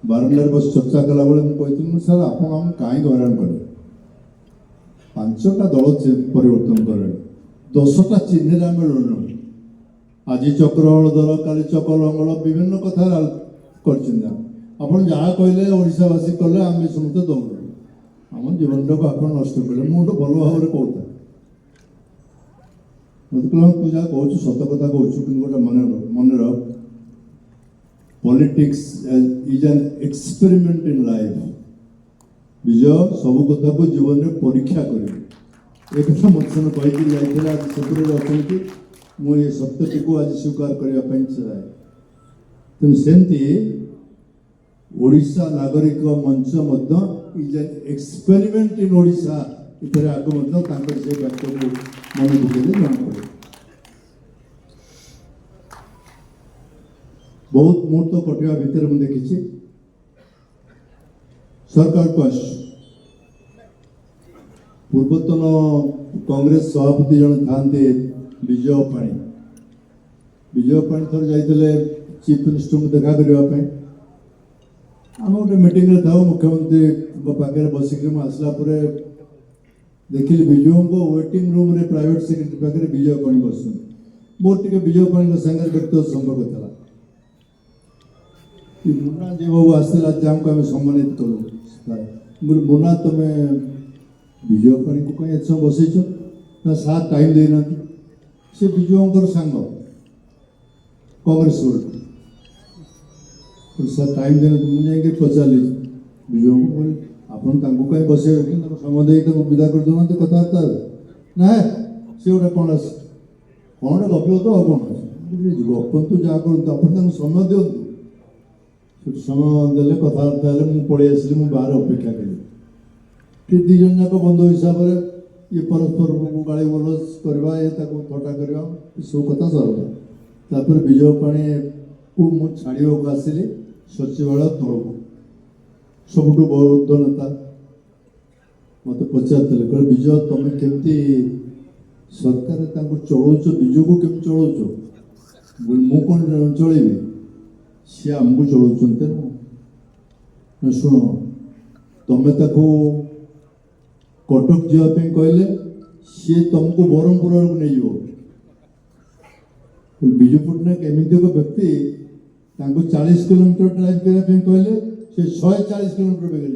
बारंबार बस चर्चा कला मुझे सर आप कहीं हैरान कले 5टा दल परिवर्तन कले 10टा चिन्ह आम लड़ू आज चक्रहल दल काली चक लंगल विभिन्न कथा कर जहाँ कहले ओडावासी कले आम समस्त दौड़ आम जीवन टाक आप नष्ट कले मुझे भल भाव में कहता मत कह तू जहाँ कहूँ सत कथा कहूँ कि गोटे मन रख politics is an experiment in life Vijay सब कथा को जीवन में परीक्षा कर एक मत से कही जाइए आज सतुरे अच्छा मुझे सत्यटी को आज स्वीकार करने चाहे तेणु सेमती ओडिशा नागरिक मंच इज एन एक्सपेरिमेंट इन ओडिशा इतने आगे से वाक्य को मन पकड़े जना पड़े बहुत मुहूर्त कटिया भितर मुझे देखी सरकार को आस पूर्वतन कांग्रेस सभापति जन था विजय पाणी थर जाते चीफ मिनिस्टर को देखा करने आम गोटे मीटिंग था मुख्यमंत्री पाखे बसिक आसला देखिए विजय को वेटिंग रूम रे प्राइवेट सेक्रेटरी पाखे विजय पाणी बस मोर टे विजय पाणी संगे व्यक्तिगत संपर्क था मुन्ना जी बाबू आसला को आम सम्मानित करूँ मुन्ना तुम्हें विजय पाणी को कहीं एत बसईच ना साथ टाइम देना से विजय सांग कांग्रेस सर टाइम देना मुझे पचारि विजय को आपन कहीं बस समय विदा कर दूना कथबार्ता ना सी गोटे कौन आस कौन गप तो कौन गपंतु जहाँ करूँ आप समय दिंतु समय देले कथबार्ता मुझे पलि आसली मुझे बाहर अपेक्षा करी दी जन जाक बंधु हिसाब से ये परस्पर को गाड़ी गलज करवा ये थटा करवा सब कथा सरला विजय पाणी को मुझे छाड़ा आसली सचिवालय तौक सबुठ बहुत नेता मत पचारे कह विजय तुम केमती सरकार चलाउच विजु को केम चलाउच मु कौन चलैबी सी आमको चलाउंट ना शुण तुम्हें कटक जावाई कहले सी तुमको ब्रह्मपुर को नहीं विजु पट्टनायक एमती एक व्यक्ति 40 किलोमीटर ड्राइव करने कहले से 140 किलोमीटर बेगे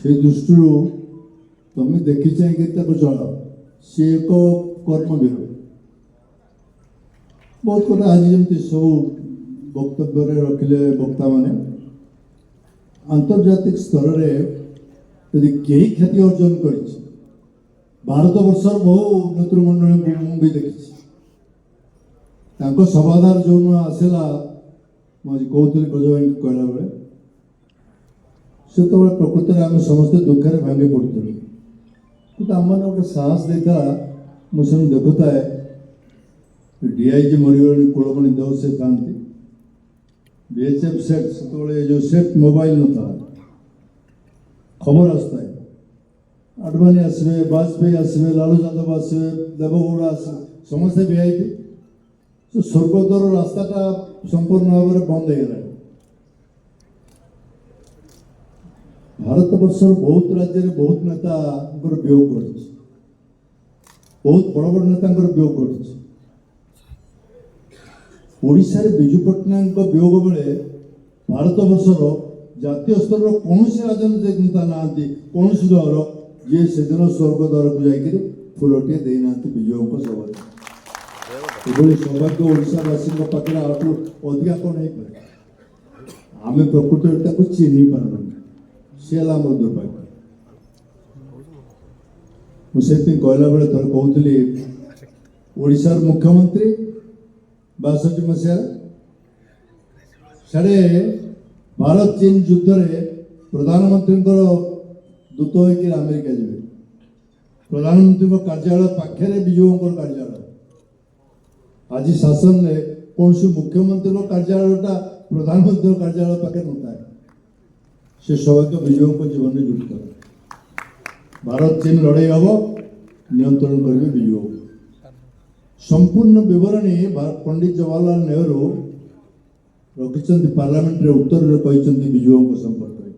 से दृष्टि तुम्हें देखी चाहिए चल सी एक कर्मवीर बहुत कथा आज जमी सब वक्तव्य रखिले वक्ता मैंने आंतर्जातिक स्तर में यदि कई ख्याति अर्जन कर भारत वर्षर बहु नेतृमंडल मुझे देखी सभाधार जो आसला मुझे कहती गजभाई कहला बेले से प्रकृति में आम समस्ते दुखे भांगी पड़ू कि आम मैंने गोटे साहस देता मुझे देखुए डीआईजी मरीगले कुलमणि देव से था बीएचएफ सेट से जो सेट मोबाइल ना खबर आसता है आडवाणी आसवे वाजपेयी आसवे लालू यादव आसवे देवगौड़ा आसवे समस्ते वीआईपी तो स्वर्गद्वार रास्ताटा संपूर्ण भाव में बंद हो गला भारत वर्षर बहुत राज्य में बहुत नेता वियोग कर बहुत बड़ बड़ नेता वियोग कर ओडिशा रे विजु पट्टनायक वियोग बेले भारत वर्षर जातीय स्तर कौन राजनीतिक नेता ना कौन दल जी से दिन स्वर्गद्वार को जाकर फुलटे देना विजय सभा ये सौभाग्य ओडावासी पाखे आपको अधिका कौन हो आम प्रकृति को चिन्ह पार सी आम दुर्भाग्य मुझे कहला बेले थर कहती ओडिशार मुख्यमंत्री 62 मसीह साढ़े भारत चीन युद्ध में प्रधानमंत्री दूत होकर अमेरिका जी प्रधानमंत्री कार्यालय पाखे विजय कार्यालय आज शासन में कौन सी मुख्यमंत्री कार्यालयटा प्रधानमंत्री कार्यालय पाखे नता है से सौभाग्य विजय को जीवन में जुड़ता भारत चीन लड़ाई हम नियंत्रण करेंगे विजय संपूर्ण विवरणी पंडित जवाहरलाल नेहरू ରଖିଛନ୍ତି ପାର୍ଲାମେଣ୍ଟରେ ଉତ୍ତରରେ କହିଛନ୍ତି ବିଜୁ ବାବୁଙ୍କ ସମ୍ପର୍କରେ।